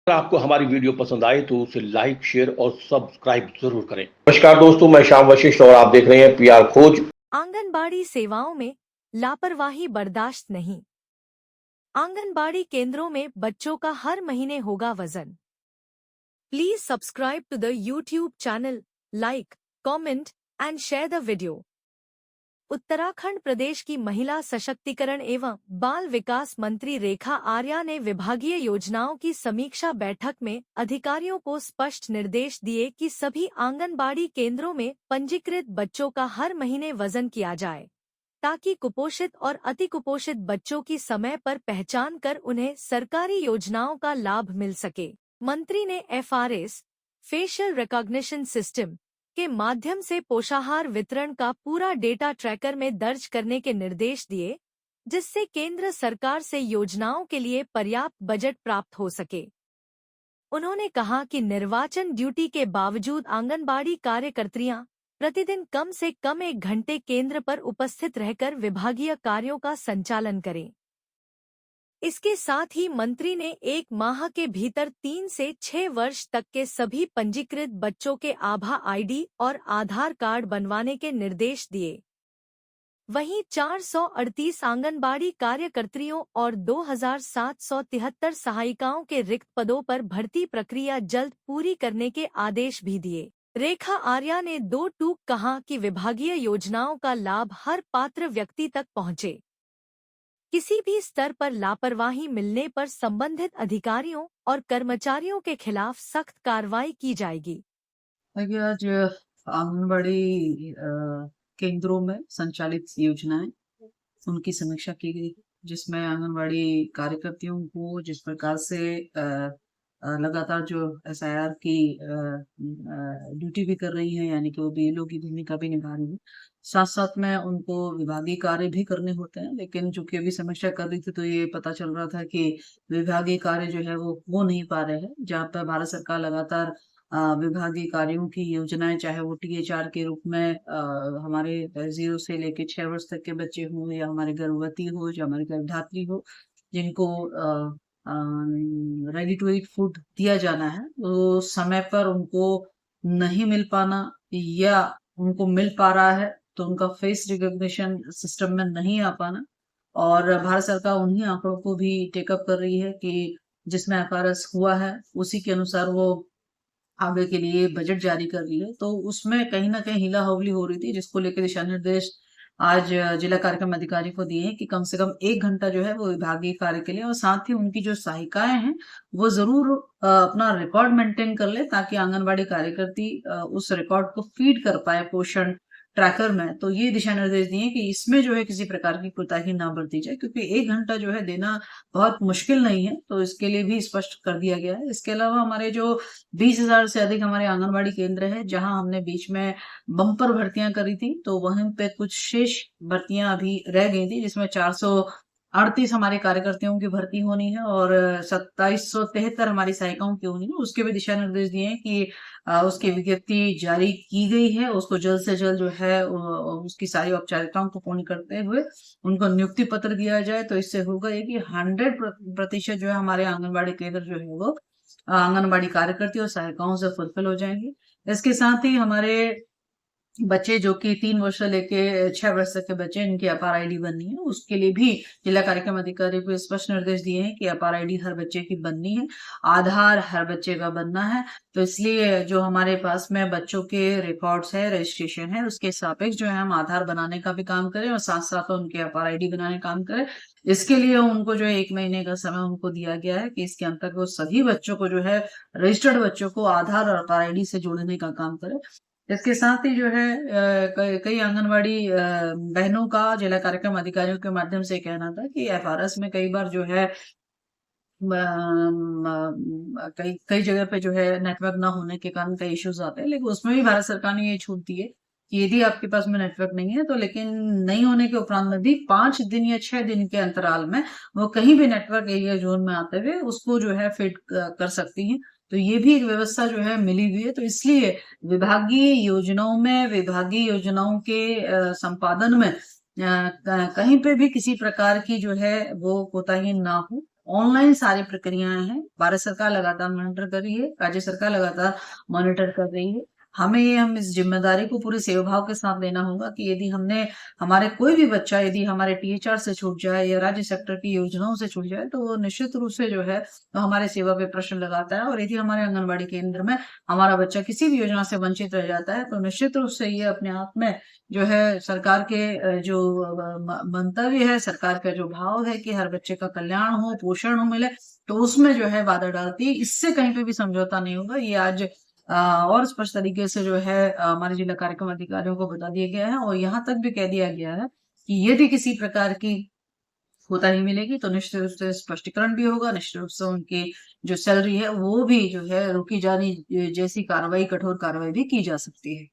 अगर आपको हमारी वीडियो पसंद आए तो उसे लाइक, शेयर और सब्सक्राइब जरूर करें। नमस्कार दोस्तों, मैं श्याम वशिष्ठ और आप देख रहे हैं पीआर खोज। आंगनबाड़ी सेवाओं में लापरवाही बर्दाश्त नहीं। आंगनबाड़ी केंद्रों में बच्चों का हर महीने होगा वजन। Please subscribe to the YouTube channel, like, comment and share the video. Uttarakhand प्रदेश की महिला सशक्तिकरण एवं बाल विकास मंत्री रेखा आर्या ने विभागीय योजनाओं की समीक्षा बैठक में अधिकारियों को स्पष्ट निर्देश दिए कि सभी आंगनबाड़ी केंद्रों में पंजीकृत बच्चों का हर महीने वजन किया जाए, ताकि कुपोषित और अति कुपोषित बच्चों की समय पर पहचान कर उन्हें सरकारी योजनाओं का लाभ मिल सके। मंत्री ने एफआरएस, फेशियल रिकॉग्निशन सिस्टम के माध्यम से पोषाहार वितरण का पूरा डेटा ट्रैकर में दर्ज करने के निर्देश दिए, जिससे केंद्र सरकार से योजनाओं के लिए पर्याप्त बजट प्राप्त हो सके। उन्होंने कहा कि निर्वाचन ड्यूटी के बावजूद आंगनबाड़ी कार्यकर्त्रियां प्रतिदिन कम से कम 1 घंटे केंद्र पर उपस्थित रहकर विभागीय कार्यों का संचालन करें। इसके साथ ही मंत्री ने 1 माह के भीतर 3 से 6 वर्ष तक के सभी पंजीकृत बच्चों के आभा आईडी और आधार कार्ड बनवाने के निर्देश दिए। वहीं 438 आंगनबाड़ी कार्यकर्त्रियों और 2773 सहायिकाओं के रिक्त पदों पर भर्ती प्रक्रिया जल्द पूरी करने के आदेश भी दिए। रेखा आर्या ने 2 टूक कहा कि विभागीय योजनाओं का लाभ हर पात्र व्यक्ति तक पहुंचे। किसी भी स्तर पर लापरवाही मिलने पर संबंधित अधिकारियों और कर्मचारियों के खिलाफ सख्त कार्रवाई की जाएगी। देखिए, आज आंगनबाड़ी केंद्रों में संचालित योजनाएं उनकी समीक्षा की गई, जिसमें आंगनबाड़ी कार्यकर्तियों को जिस प्रकार से लगातार जो एसआईआर की ड्यूटी भी कर रही है, यानी कि वो बीएलओ की भूमिका भी निभा रही है, साथ साथ में उनको विभागीय कार्य भी करने होते हैं। लेकिन चूंकि अभी समीक्षा कर रही थी तो ये पता चल रहा था कि विभागीय कार्य जो है वो हो नहीं पा रहे हैं, जहाँ पर भारत सरकार लगातार विभागीय कार्यों की योजनाएं, चाहे वो टीएचआर के रूप में हमारे 0 से लेके 6 वर्ष तक के बच्चे हों, या हमारे गर्भवती हो, या हमारे गर्भधात्री हो, जिनको रेडी टू ईट फूड दिया जाना है, तो समय पर उनको नहीं मिल पाना, या उनको मिल पा रहा है तो उनका फेस रिकॉग्निशन सिस्टम में नहीं आ पाना। और भारत सरकार उन्हीं आंकड़ों को भी टेकअप कर रही है कि जिसमें एफआरएस हुआ है उसी के अनुसार वो आगे के लिए बजट जारी कर रही है। तो उसमें कहीं ना कहीं हिला हवली हो रही थी, जिसको लेकर दिशा निर्देश आज जिला कार्यक्रम अधिकारी को दिए हैं कि कम से कम 1 घंटा जो है वो विभागीय कार्य के लिए, और साथ ही उनकी जो सहायिकाएं हैं वो जरूर अपना रिकॉर्ड मेंटेन कर ले, ताकि आंगनबाड़ी कार्यकर्ती उस रिकॉर्ड को फीड कर पाए पोषण ट्रैकर में। तो ये दिशा निर्देश दिए कि इसमें जो है किसी प्रकार की कोताही ना बरती जाए, क्योंकि 1 घंटा जो है देना बहुत मुश्किल नहीं है, तो इसके लिए भी स्पष्ट कर दिया गया है। इसके अलावा हमारे जो 20,000 से अधिक हमारे आंगनबाड़ी केंद्र है, जहां हमने बीच में बम्पर भर्तियां करी थी, तो वहीं पे कुछ शेष भर्तियां अभी रह गई थी, जिसमें 438 हमारे कार्यकर्ताओं की भर्ती होनी है और 2773 हमारी सहायिकाओं की होनी है। उसके भी दिशा निर्देश दिए हैं कि उसकी विज्ञप्ति जारी की गई है, उसको जल्द से जल्द जो है उसकी सारी औपचारिकताओं को पूर्ण करते हुए उनको नियुक्ति पत्र दिया जाए। तो इससे होगा ये कि 100% जो है हमारे आंगनबाड़ी केंद्र जो है वो आंगनबाड़ी कार्यकर्ती और सहायिकाओं से फुलफिल हो जाएंगे। इसके साथ ही हमारे बच्चे जो कि 3 वर्ष से लेके 6 वर्ष तक के बच्चे, इनकी अपार आईडी बननी है, उसके लिए भी जिला कार्यक्रम अधिकारी को स्पष्ट निर्देश दिए हैं कि अपार आईडी हर बच्चे की बननी है, आधार हर बच्चे का बनना है। तो इसलिए जो हमारे पास में बच्चों के रिकॉर्ड्स है, रजिस्ट्रेशन है, उसके सापेक्ष जो है हम आधार बनाने का भी काम करें और साथ साथ उनके अपार आईडी बनाने का काम करें। इसके लिए उनको जो है 1 महीने का समय उनको दिया गया है कि इसके अंतर्गत वो सभी बच्चों को जो है, रजिस्टर्ड बच्चों को आधार और अपार आईडी से जोड़ने का काम करें। इसके साथ ही जो है कई आंगनबाड़ी बहनों का जिला कार्यक्रम अधिकारियों के माध्यम से कहना था कि एफआरएस में कई बार जो है कई कई जगह पे जो है नेटवर्क ना होने के कारण कई इश्यूज आते हैं, लेकिन उसमें भी भारत सरकार ने ये छूट दी है कि यदि आपके पास में नेटवर्क नहीं है तो, लेकिन नहीं होने के उपरांत में भी 5 दिन या 6 दिन के अंतराल में वो कहीं भी नेटवर्क एरिया जोन में आते हुए उसको जो है फिट कर सकती हैं। तो ये भी एक व्यवस्था जो है मिली हुई है। तो इसलिए विभागीय योजनाओं में, विभागीय योजनाओं के संपादन में कहीं पे भी किसी प्रकार की जो है वो कोताही ना हो, ऑनलाइन सारी प्रक्रियाएं हैं। भारत सरकार लगातार मॉनिटर कर रही है, राज्य सरकार लगातार मॉनिटर कर रही है। हम इस जिम्मेदारी को पूरे सेवाभाव के साथ लेना होगा कि यदि हमारे कोई भी बच्चा यदि हमारे टीएचआर से छूट जाए या राज्य सेक्टर की योजनाओं से छूट जाए, तो वो निश्चित रूप से जो है तो हमारे सेवा पे प्रश्न लगाता है। और यदि हमारे आंगनबाड़ी केंद्र में हमारा बच्चा किसी भी योजना से वंचित रह जाता है, तो निश्चित रूप से ये अपने आप में जो है सरकार के जो मंतव्य है, सरकार का जो भाव है कि हर बच्चे का कल्याण हो, पोषण हो मिले, तो उसमें जो है बाधा डालती है। इससे कहीं पे भी समझौता नहीं होगा। ये आज और स्पष्ट तरीके से जो है हमारे जिला कार्यक्रम अधिकारियों को बता दिया गया है और यहाँ तक भी कह दिया गया है कि यदि किसी प्रकार की कोताही मिलेगी तो निश्चित रूप से स्पष्टीकरण भी होगा, निश्चित रूप से उनकी जो सैलरी है वो भी जो है रोकी जानी जैसी कार्रवाई, कठोर कार्रवाई भी की जा सकती है।